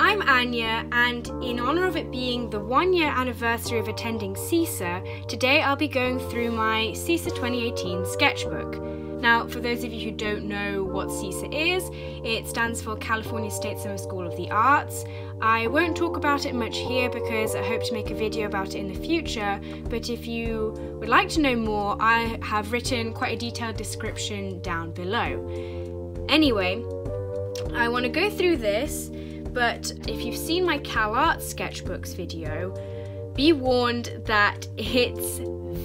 I'm Anya, and in honour of it being the 1-year anniversary of attending CESA, today I'll be going through my CESA 2018 sketchbook. Now, for those of you who don't know what CESA is, it stands for California State Summer School of the Arts. I won't talk about it much here because I hope to make a video about it in the future, but if you would like to know more, I have written quite a detailed description down below. Anyway, I want to go through this, but if you've seen my CalArts sketchbooks video, be warned that it's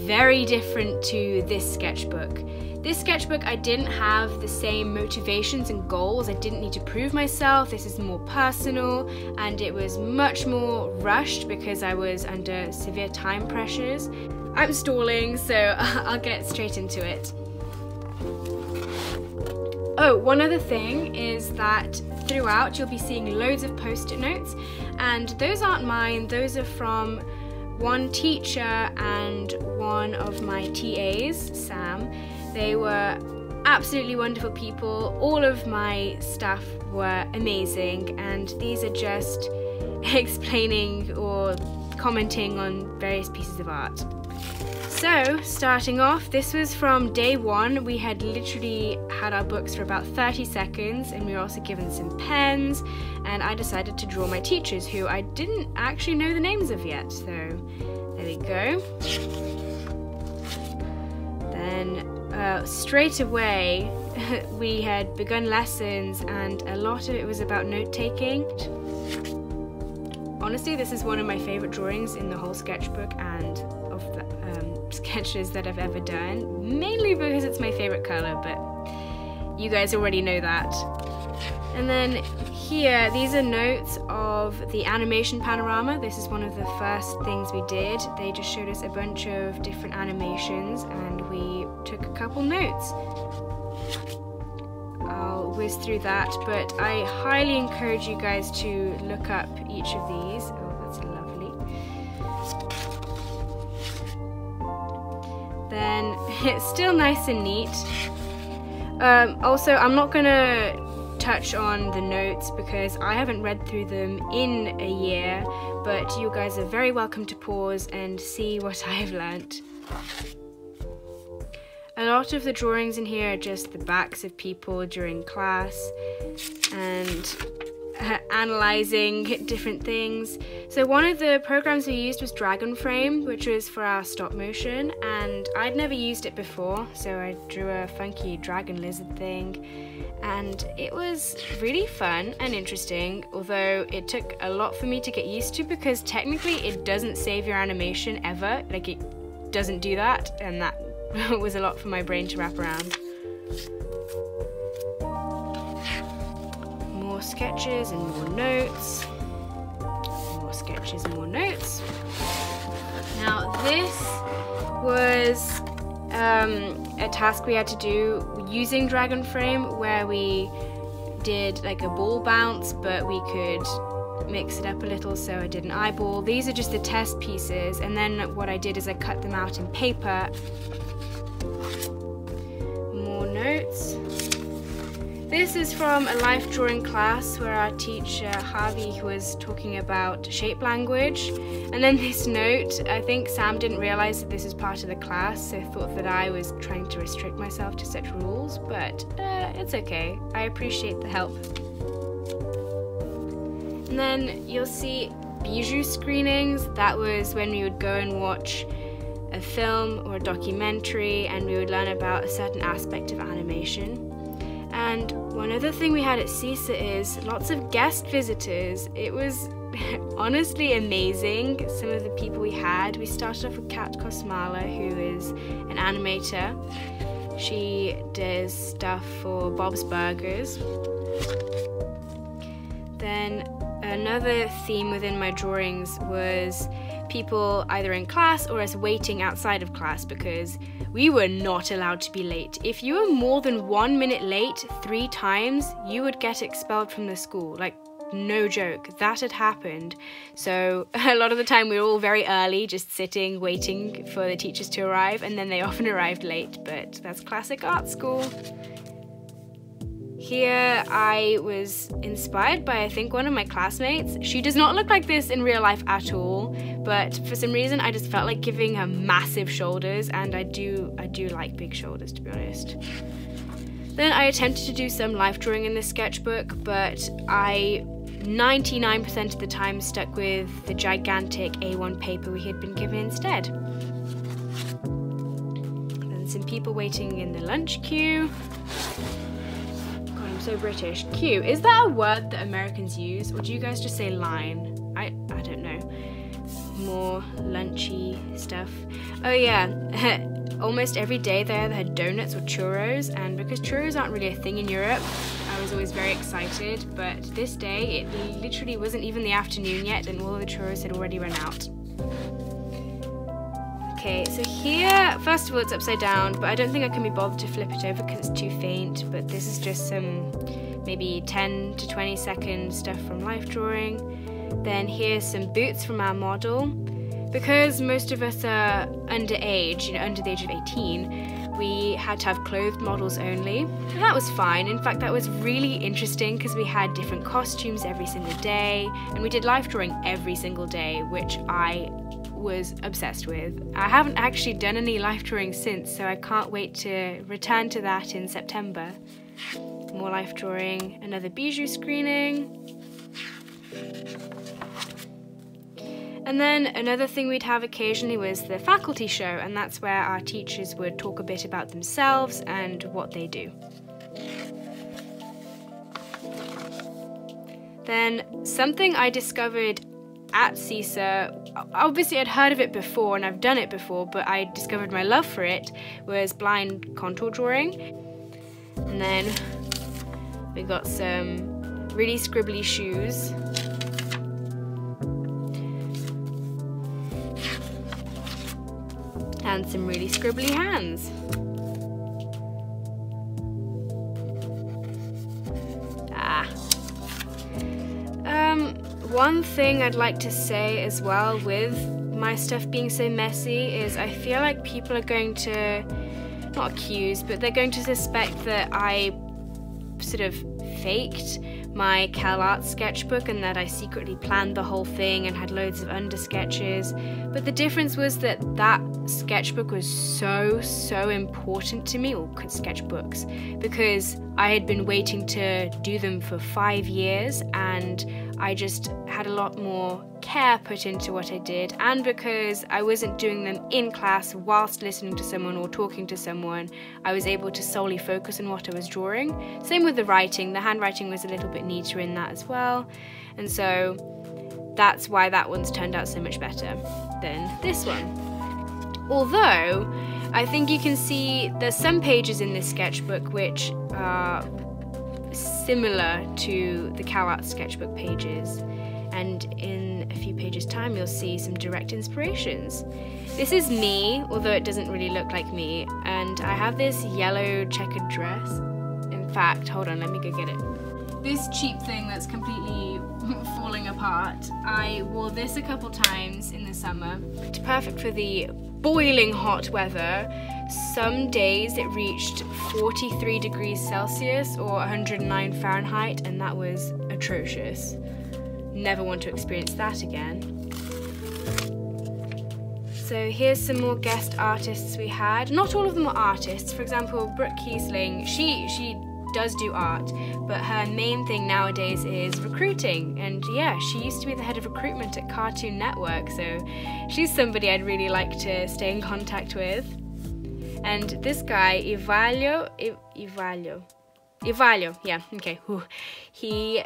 very different to this sketchbook. This sketchbook, I didn't have the same motivations and goals. I didn't need to prove myself. This is more personal, and it was much more rushed because I was under severe time pressures. I'm stalling, so I'll get straight into it. Oh, one other thing is that throughout you'll be seeing loads of post-it notes, and those aren't mine. Those are from one teacher and one of my TAs, Sam. They were absolutely wonderful people. All of my staff were amazing, and these are just explaining or commenting on various pieces of art. So, starting off, this was from day one. We had literally had our books for about 30 seconds, and we were also given some pens, and I decided to draw my teachers, who I didn't actually know the names of yet. So, there we go. Then, straight away, we had begun lessons, and a lot of it was about note-taking. Honestly, this is one of my favorite drawings in the whole sketchbook and of the sketches that I've ever done, mainly because it's my favorite color, but you guys already know that. And then here, these are notes of the animation panorama. This is one of the first things we did. They just showed us a bunch of different animations, and we took a couple notes. I'll whiz through that, but I highly encourage you guys to look up each of these. Oh, that's lovely. Then it's still nice and neat. Also, I'm not gonna touch on the notes because I haven't read through them in a year, but you guys are very welcome to pause and see what I have learnt. A lot of the drawings in here are just the backs of people during class and analysing different things. So one of the programs we used was DragonFrame, which was for our stop motion, and I'd never used it before, so I drew a funky dragon lizard thing, and it was really fun and interesting, although it took a lot for me to get used to because technically it doesn't save your animation ever. Like, it doesn't do that, and that was a lot for my brain to wrap around. More sketches and more notes. More sketches, more notes. Now this was a task we had to do using DragonFrame, where we did like a ball bounce, but we could mix it up a little so I did an eyeball. These are just the test pieces, and then what I did is I cut them out in paper. More notes. This is from a life drawing class where our teacher Harvey was talking about shape language, and then this note, I think Sam didn't realise that this was part of the class, so thought that I was trying to restrict myself to such rules, but it's okay. I appreciate the help. And then you'll see bijou screenings. That was when we would go and watch a film or a documentary, and we would learn about a certain aspect of animation. And one other thing we had at CESA is lots of guest visitors. It was honestly amazing, some of the people we had. We started off with Kat Kosmala, who is an animator. She does stuff for Bob's Burgers. Then another theme within my drawings was people either in class or as waiting outside of class, because we were not allowed to be late. If you were more than 1 minute late 3 times, you would get expelled from the school. Like, no joke, that had happened. So a lot of the time we were all very early, just sitting, waiting for the teachers to arrive, and then they often arrived late, but that's classic art school. Here I was inspired by, I think, one of my classmates. She does not look like this in real life at all, but for some reason I just felt like giving her massive shoulders, and I do like big shoulders, to be honest. Then I attempted to do some life drawing in this sketchbook, but I 99% of the time stuck with the gigantic A1 paper we had been given instead. Then some people waiting in the lunch queue. God, I'm so British. Queue, is that a word that Americans use, or do you guys just say line? I don't know. More lunchy stuff. Oh yeah, almost every day there they had donuts or churros, and because churros aren't really a thing in Europe, I was always very excited, but this day it literally wasn't even the afternoon yet and all of the churros had already run out. Okay, so here, first of all, it's upside down, but I don't think I can be bothered to flip it over because it's too faint, but this is just some maybe 10 to 20 second stuff from life drawing. Then here's some boots from our model. Because most of us are underage, under the age of 18, we had to have clothed models only. And that was fine. In fact, that was really interesting because we had different costumes every single day, and we did life drawing every single day, which I was obsessed with. I haven't actually done any life drawing since, so I can't wait to return to that in September. More life drawing, another bijou screening. And then another thing we'd have occasionally was the faculty show, and that's where our teachers would talk a bit about themselves and what they do. Then something I discovered at CISA, obviously I'd heard of it before and I've done it before, but I discovered my love for it, was blind contour drawing. And then we got some really scribbly shoes. And some really scribbly hands. One thing I'd like to say as well with my stuff being so messy is I feel like people are going to, not accuse, but they're going to suspect that I sort of faked my CalArts sketchbook and that I secretly planned the whole thing and had loads of under sketches. But the difference was that that sketchbook was so important to me, or sketchbooks, because I had been waiting to do them for 5 years, and I just had a lot more care put into what I did, and because I wasn't doing them in class whilst listening to someone or talking to someone, I was able to solely focus on what I was drawing. Same with the writing. The handwriting was a little bit neater in that as well, and so that's why that one's turned out so much better than this one. Although, I think you can see there's some pages in this sketchbook which are similar to the CalArts sketchbook pages, and in a few pages time you'll see some direct inspirations. This is me, although it doesn't really look like me, and I have this yellow checkered dress. In fact, hold on, let me go get it. This cheap thing that's completely falling apart, I wore this a couple times in the summer. It's perfect for the boiling hot weather. Some days it reached 43 degrees Celsius or 109 Fahrenheit, and that was atrocious. Never want to experience that again. So here's some more guest artists we had. Not all of them were artists. For example, Brooke Kiesling, she does do art, but her main thing nowadays is recruiting, and yeah, she used to be the head of recruitment at Cartoon Network, so she's somebody I'd really like to stay in contact with. And this guy, Ivalio, yeah, okay. He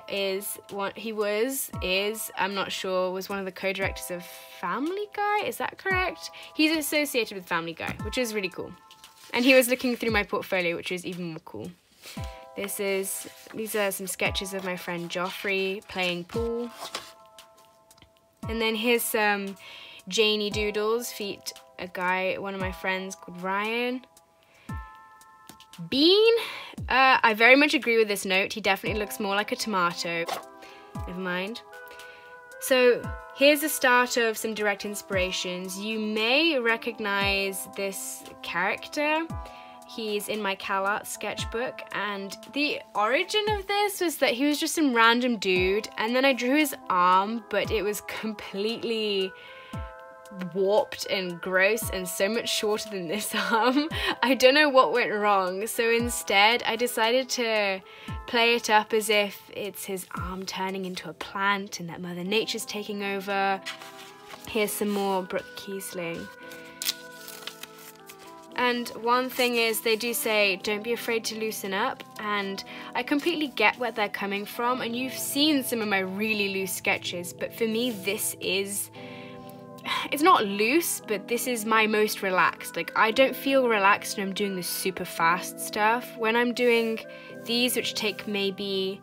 I'm not sure, was one of the co-directors of Family Guy, is that correct? He's associated with Family Guy, which is really cool. And he was looking through my portfolio, which is even more cool. These are some sketches of my friend Joffrey playing pool. And then here's some Janie doodles, one of my friends called Ryan. Bean, I very much agree with this note. He definitely looks more like a tomato. Never mind. So here's the start of some direct inspirations. You may recognize this character. He's in my CalArts sketchbook, and the origin of this was that he was just some random dude, and then I drew his arm, but it was completely warped and gross and so much shorter than this arm. I don't know what went wrong, so instead I decided to play it up as if it's his arm turning into a plant and that Mother Nature's taking over. Here's some more Brooke Kiesling. And one thing is, they do say don't be afraid to loosen up, and I completely get where they're coming from, and you've seen some of my really loose sketches, but for me this is, it's not loose, but this is my most relaxed. Like, I don't feel relaxed when I'm doing the super fast stuff. When I'm doing these, which take maybe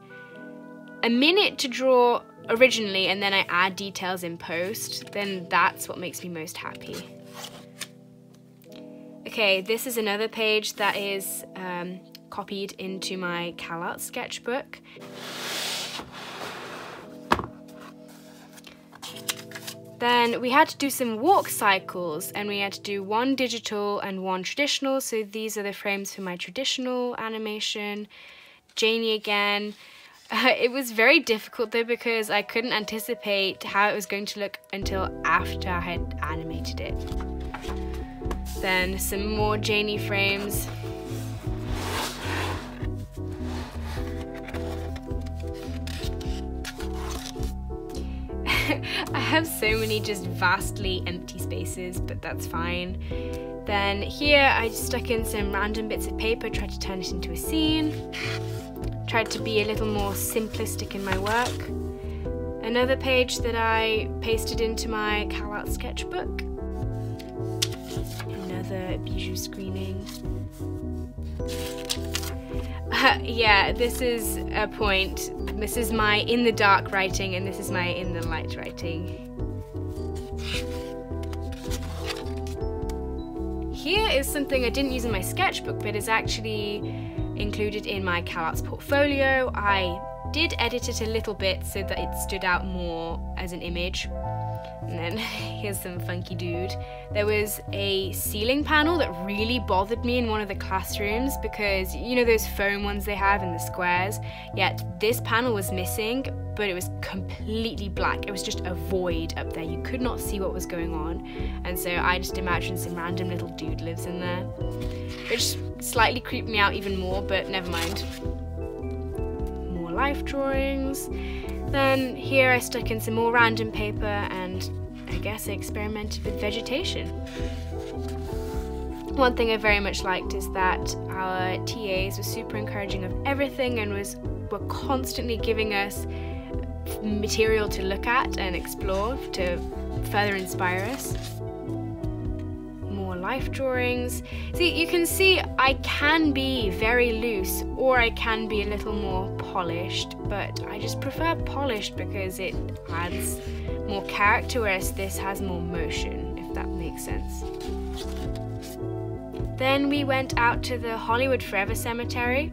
a minute to draw originally and then I add details in post, then that's what makes me most happy. Okay, this is another page that is copied into my CalArts sketchbook. Then we had to do some walk cycles, and we had to do one digital and one traditional. So these are the frames for my traditional animation. Janie again. It was very difficult though, because I couldn't anticipate how it was going to look until after I had animated it. Then some more Janie frames. I have so many just vastly empty spaces, but that's fine. Then here I just stuck in some random bits of paper, tried to turn it into a scene. Tried to be a little more simplistic in my work. Another page that I pasted into my CalArts sketchbook. Another bijou screening. Yeah, this is a point. This is my in the dark writing, and this is my in the light writing. Here is something I didn't use in my sketchbook, but is actually included in my CalArts portfolio. I did edit it a little bit so that it stood out more as an image. And then here's some funky dude. There was a ceiling panel that really bothered me in one of the classrooms, because you know those foam ones they have in the squares? Yet this panel was missing, but it was completely black. It was just a void up there. You could not see what was going on. And so I just imagined some random little dude lives in there, which slightly creeped me out even more, but never mind. More life drawings. Then here I stuck in some more random paper, and I guess I experimented with vegetation. One thing I very much liked is that our TAs were super encouraging of everything and were constantly giving us material to look at and explore to further inspire us. More life drawings. See, you can see I can be very loose, or I can be a little more polished, but I just prefer polished because it adds more character, whereas this has more motion, if that makes sense. Then we went out to the Hollywood Forever Cemetery,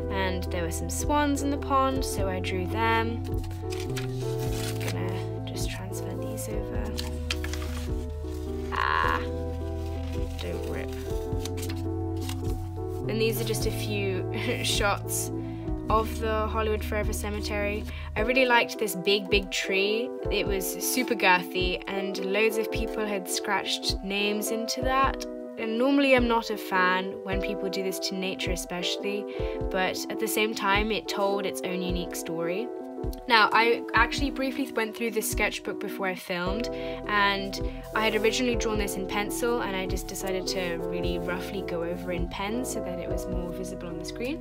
and there were some swans in the pond, so I drew them. Gonna just transfer these over. Don't rip. And these are just a few shots of the Hollywood Forever Cemetery. I really liked this big tree. It was super girthy, and loads of people had scratched names into that. And normally I'm not a fan when people do this to nature especially, but at the same time it told its own unique story. Now, I actually briefly went through this sketchbook before I filmed, and I had originally drawn this in pencil, and I just decided to really roughly go over in pen so that it was more visible on the screen.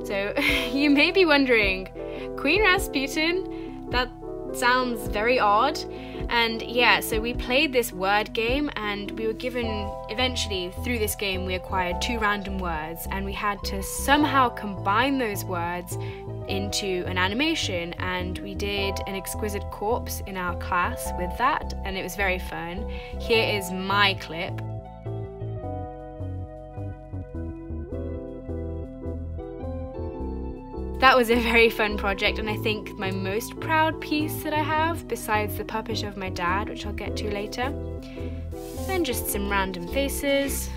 So you may be wondering, Queen Rasputin? That sounds very odd. And yeah, so we played this word game, and we were given, eventually through this game we acquired 2 random words, and we had to somehow combine those words into an animation, and we did an exquisite corpse in our class with that, and it was very fun. Here is my clip. That was a very fun project, and I think my most proud piece that I have, besides the puppet of my dad, which I'll get to later. Then just some random faces.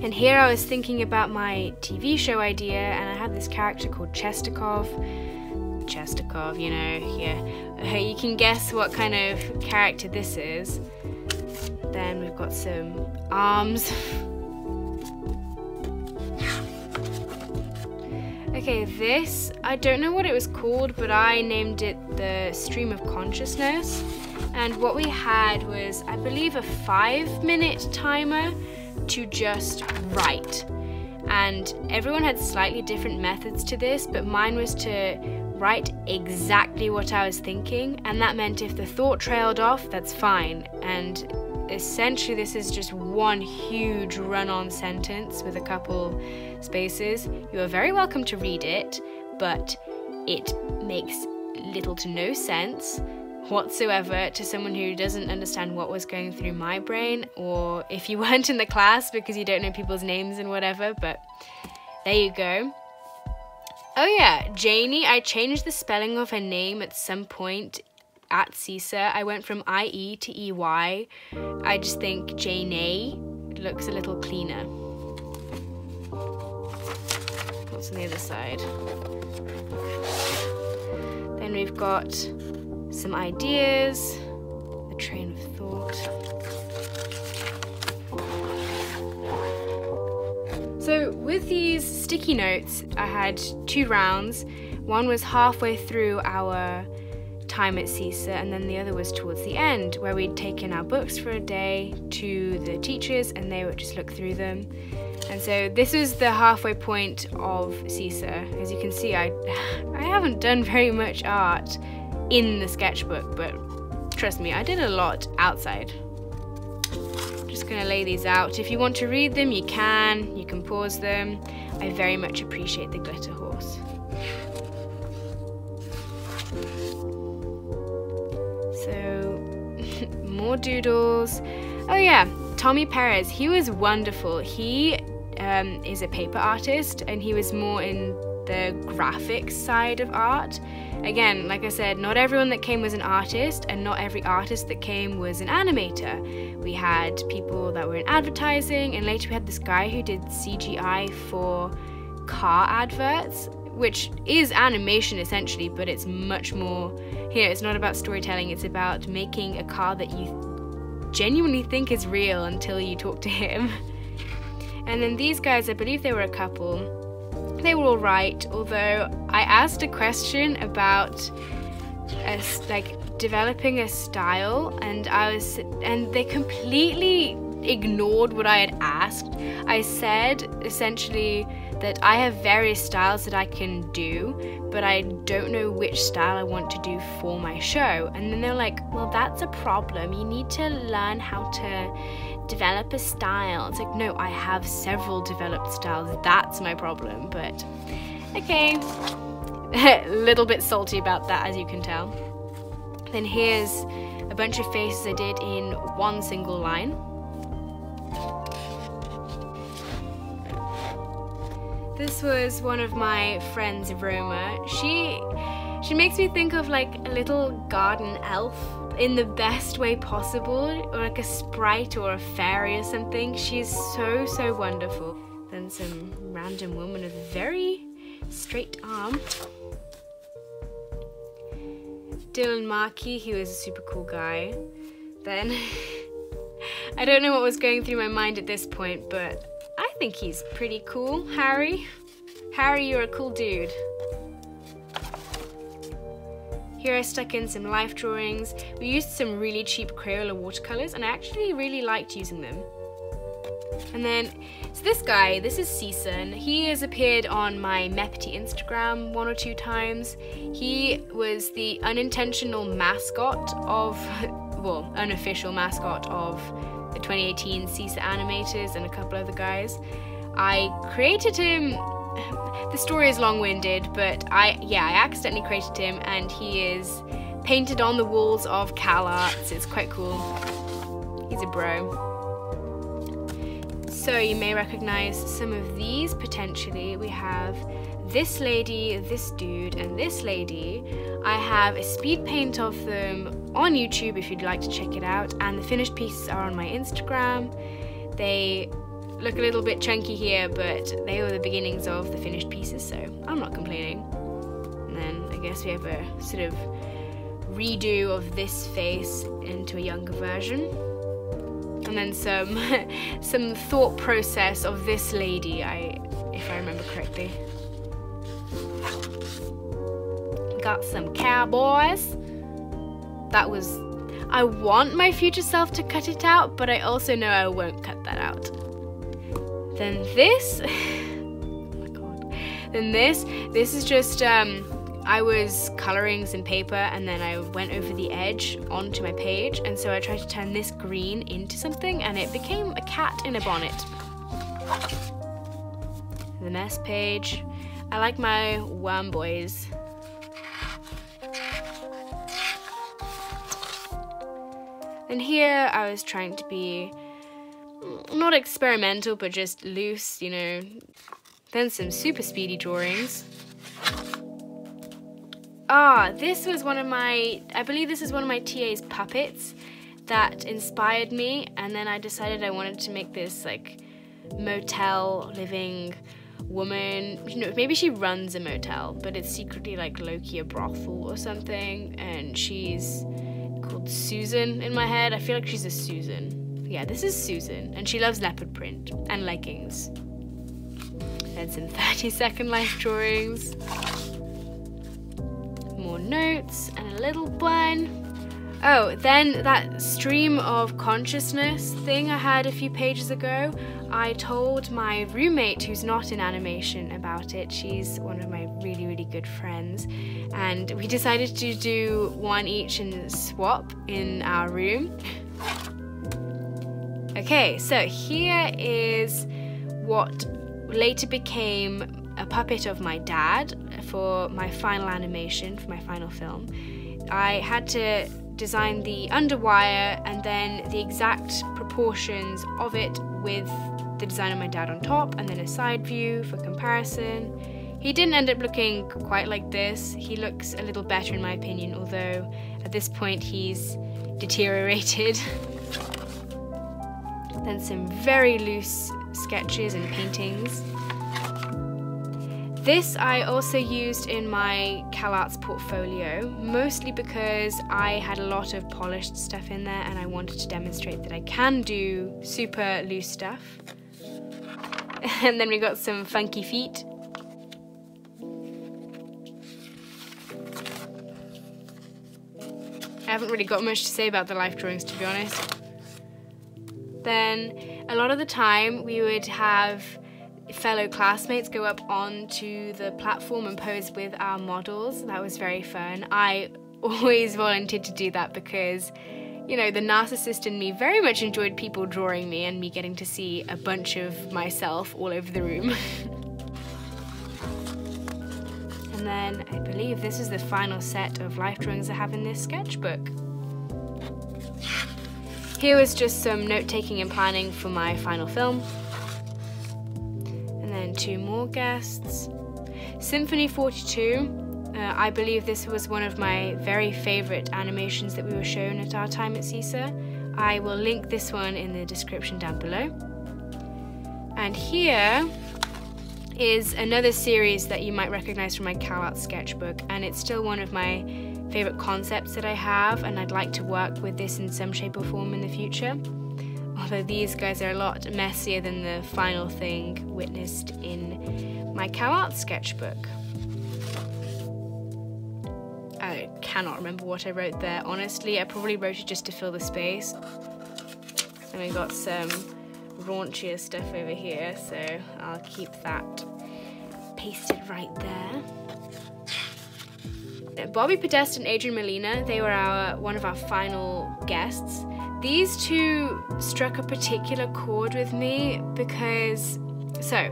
And here I was thinking about my TV show idea, and I have this character called Chestakov, you know, yeah. You can guess what kind of character this is. Then we've got some arms. Okay, this, I don't know what it was called, but I named it the Stream of Consciousness. And what we had was, I believe, a 5-minute timer to just write. And everyone had slightly different methods to this, but mine was to write exactly what I was thinking, and that meant if the thought trailed off, that's fine. And essentially this is just one huge run-on sentence with a couple spaces. You are very welcome to read it, but it makes little to no sense whatsoever to someone who doesn't understand what was going through my brain, or if you weren't in the class because you don't know people's names and whatever, but there you go. Oh yeah, Janie, I changed the spelling of her name at some point at CISA. I went from IE to EY. I just think Janie looks a little cleaner. What's on the other side? Then we've got some ideas, a train of thought. So with these sticky notes, I had 2 rounds. One was halfway through our time at CISA, and then the other was towards the end, where we'd taken our books for a day to the teachers and they would just look through them. And so this was the halfway point of CISA. As you can see, I haven't done very much art in the sketchbook, but trust me, I did a lot outside. Just gonna lay these out. If you want to read them, you can pause them. I very much appreciate the glitter horse. So, more doodles. Oh yeah, Tommy Perez, he was wonderful. He is a paper artist, and he was more in the graphics side of art. Again, like I said, not everyone that came was an artist, and not every artist that came was an animator. We had people that were in advertising, and later we had this guy who did CGI for car adverts, which is animation essentially, but it's much more, it's not about storytelling, it's about making a car that you genuinely think is real until you talk to him. And then these guys, I believe they were a couple. They were all right, although I asked a question about developing a style, and they completely ignored what I had asked. I said essentially that I have various styles that I can do, but I don't know which style I want to do for my show. And then they're like, well, that's a problem. You need to learn how to develop a style. It's like, no, I have several developed styles. That's my problem. But okay, a little bit salty about that, as you can tell. Then here's a bunch of faces I did in one single line. This was one of my friends, Roma. She makes me think of like a little garden elf in the best way possible, or like a sprite or a fairy or something. She's so wonderful. Then some random woman with a very straight arm. Dylan Markey, he was a super cool guy. Then I don't know what was going through my mind at this point, but I think he's pretty cool. Harry, you're a cool dude. Here I stuck in some life drawings. We used some really cheap Crayola watercolors, and I actually really liked using them. And then, so this guy, this is Season. He has appeared on my Mepity Instagram 1 or 2 times. He was the unintentional mascot of, well, unofficial mascot of the 2018 CISA animators and a couple other guys. I created him. The story is long-winded, but I accidentally created him, and he is painted on the walls of CalArts. It's quite cool. He's a bro. So you may recognize some of these potentially. We have this lady, this dude, and this lady. I have a speed paint of them on YouTube if you'd like to check it out, and the finished pieces are on my Instagram. They look a little bit chunky here, but they were the beginnings of the finished pieces, so I'm not complaining. And then I guess we have a sort of redo of this face into a younger version. And then some thought process of this lady, if I remember correctly. Got some cowboys. That was... I want my future self to cut it out, but I also know I won't cut that out. Then this... oh my god. Then this is just... I was colouring some paper and then I went over the edge onto my page, and so I tried to turn this green into something and it became a cat in a bonnet. The mess page. I like my worm boys. And here I was trying to be not experimental but just loose, you know. Then some super speedy drawings. This was one of my, I believe this is one of my TA's puppets that inspired me, and then I decided I wanted to make this like motel living woman. You know, maybe she runs a motel, but it's secretly like low-key a brothel or something, and she's called Susan in my head. I feel like she's a Susan. Yeah, this is Susan, and she loves leopard print and leggings. Then some 30-second life drawings. More notes and a little bun. Oh, then that stream of consciousness thing I had a few pages ago, I told my roommate who's not in animation about it. She's one of my really, really good friends, and we decided to do one each and swap in our room. Okay, so here is what later became a puppet of my dad for my final animation, for my final film. I had to design the underwire and then the exact proportions of it with the design of my dad on top, and then a side view for comparison. He didn't end up looking quite like this. He looks a little better in my opinion, although at this point he's deteriorated. Then some very loose sketches and paintings. This I also used in my CalArts portfolio, mostly because I had a lot of polished stuff in there and I wanted to demonstrate that I can do super loose stuff. And then we got some funky feet. I haven't really got much to say about the life drawings, to be honest. Then a lot of the time we would have fellow classmates go up onto the platform and pose with our models. That was very fun. I always volunteered to do that because, you know, the narcissist in me very much enjoyed people drawing me and me getting to see a bunch of myself all over the room. And then I believe this is the final set of life drawings I have in this sketchbook. Here was just some note-taking and planning for my final film. And then two more guests. Symphony 42. I believe this was one of my very favorite animations that we were shown at our time at CISA. I will link this one in the description down below. And here is another series that you might recognize from my CalArts sketchbook, and it's still one of my favorite concepts that I have, and I'd like to work with this in some shape or form in the future. Although these guys are a lot messier than the final thing witnessed in my CalArts sketchbook. I cannot remember what I wrote there, honestly. I probably wrote it just to fill the space. And we got some raunchier stuff over here, so I'll keep that pasted right there. Bobby Podesta and Adrian Molina, they were one of our final guests. These two struck a particular chord with me because, so,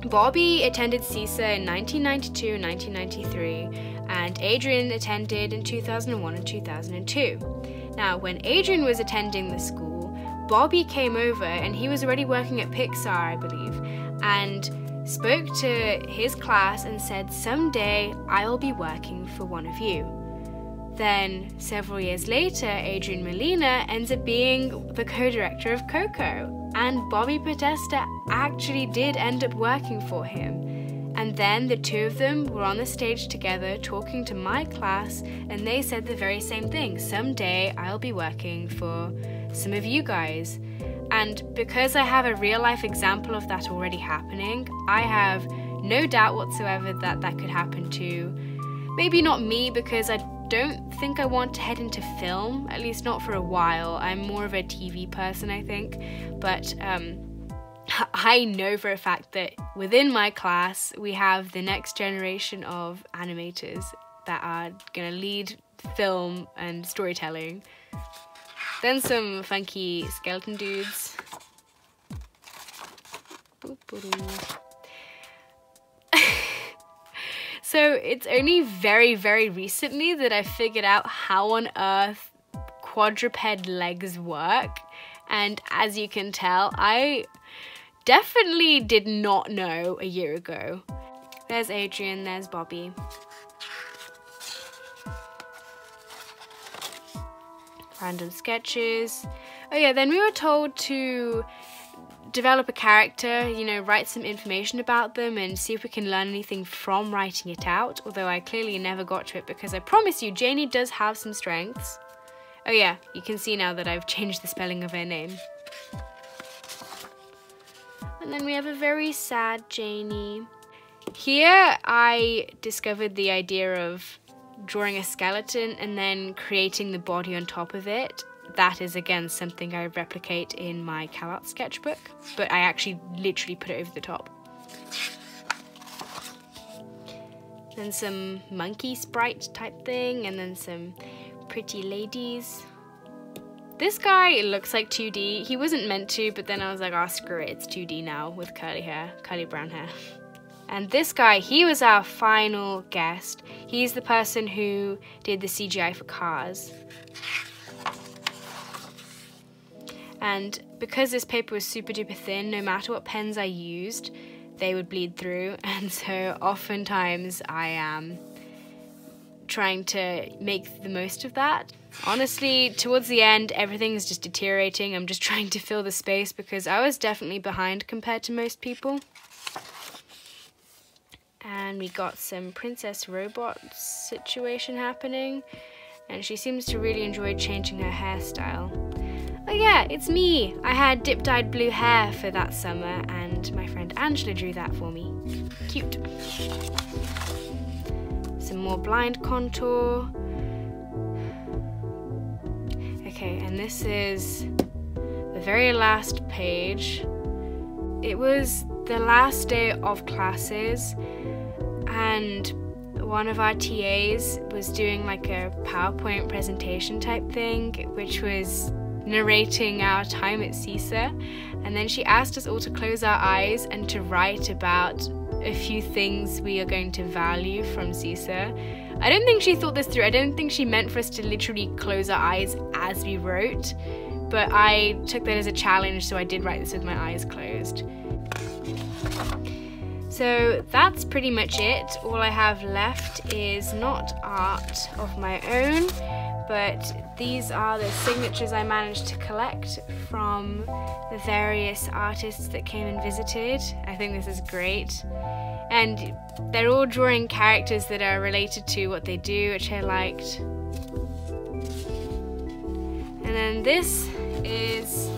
Bobby attended CISA in 1992 and 1993, and Adrian attended in 2001 and 2002. Now, when Adrian was attending the school, Bobby came over, and he was already working at Pixar, I believe, and spoke to his class and said, "Someday I'll be working for one of you." Then several years later, Adrian Molina ends up being the co-director of Coco, and Bobby Podesta actually did end up working for him. And then the two of them were on the stage together talking to my class, and they said the very same thing. Someday I'll be working for some of you guys. And because I have a real life example of that already happening, I have no doubt whatsoever that that could happen to maybe not me, because I don't think I want to head into film, at least not for a while. I'm more of a TV person, I think. But I know for a fact that within my class we have the next generation of animators that are gonna lead film and storytelling. Then some funky skeleton dudes. So it's only very, very recently that I figured out how on earth quadruped legs work, and as you can tell, I definitely did not know a year ago. There's Adrian, there's Bobby. Random sketches. Oh yeah, then we were told to develop a character, you know, write some information about them and see if we can learn anything from writing it out, although I clearly never got to it because I promise you, Janie does have some strengths. Oh yeah, you can see now that I've changed the spelling of her name. And then we have a very sad Janie. Here I discovered the idea of drawing a skeleton and then creating the body on top of it. That is again something I replicate in my CalArts sketchbook, but I actually literally put it over the top. Then some monkey sprite type thing, and then some pretty ladies. This guy looks like 2D. He wasn't meant to, but then I was like, oh screw it, it's 2D now with curly hair, curly brown hair. And this guy, he was our final guest. He's the person who did the CGI for Cars. And because this paper was super duper thin, no matter what pens I used, they would bleed through. And so oftentimes I am trying to make the most of that. Honestly, towards the end, everything is just deteriorating. I'm just trying to fill the space because I was definitely behind compared to most people. And we got some princess robot situation happening. And she seems to really enjoy changing her hairstyle. Oh yeah, it's me! I had dip-dyed blue hair for that summer and my friend Angela drew that for me. Cute. Some more blind contour. Okay, and this is the very last page. It was the last day of classes and one of our TAs was doing like a PowerPoint presentation type thing, which was narrating our time at CISA, and then she asked us all to close our eyes and to write about a few things we are going to value from CISA. I don't think she thought this through. I don't think she meant for us to literally close our eyes as we wrote, but I took that as a challenge, so I did write this with my eyes closed. So that's pretty much it. All I have left is not art of my own, but these are the signatures I managed to collect from the various artists that came and visited. I think this is great. And they're all drawing characters that are related to what they do, which I liked. And then this is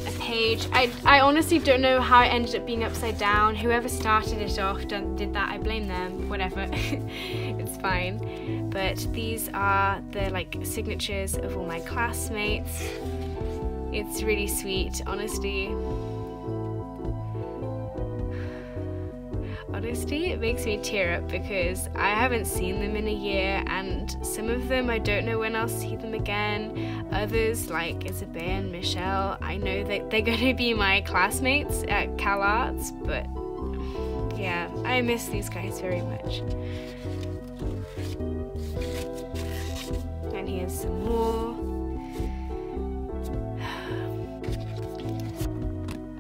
a page. I honestly don't know how it ended up being upside down. Whoever started it off did that. I blame them. Whatever. It's fine. But these are the like signatures of all my classmates. It's really sweet, honestly. Honestly, it makes me tear up because I haven't seen them in a year, and some of them I don't know when I'll see them again. Others, like Isabelle and Michelle, I know that they're going to be my classmates at CalArts, but yeah, I miss these guys very much. And here's some more.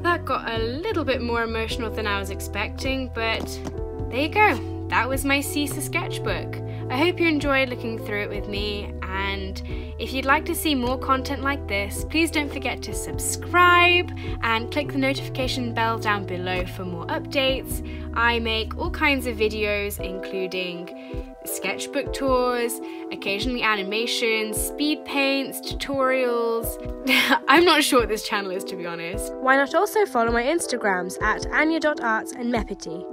That got a little bit more emotional than I was expecting, but there you go. That was my CISA sketchbook. I hope you enjoyed looking through it with me, and if you'd like to see more content like this, please don't forget to subscribe and click the notification bell down below for more updates. I make all kinds of videos, including sketchbook tours, occasionally animations, speed paints, tutorials. I'm not sure what this channel is, to be honest. Why not also follow my Instagrams at anya.arts and mepity.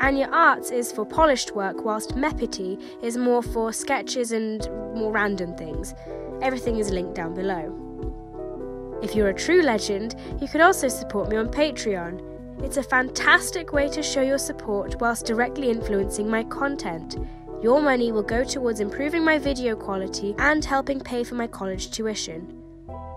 Anya Arts is for polished work, whilst Mepity is more for sketches and more random things. Everything is linked down below. If you're a true legend, you could also support me on Patreon. It's a fantastic way to show your support whilst directly influencing my content. Your money will go towards improving my video quality and helping pay for my college tuition.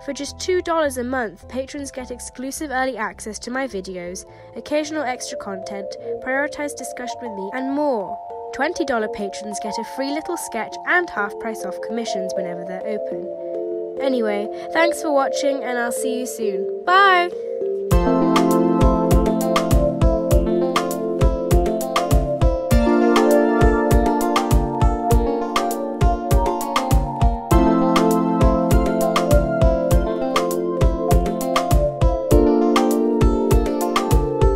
For just $2 a month, patrons get exclusive early access to my videos, occasional extra content, prioritised discussion with me, and more. $20 patrons get a free little sketch and half price off commissions whenever they're open. Anyway, thanks for watching and I'll see you soon. Bye!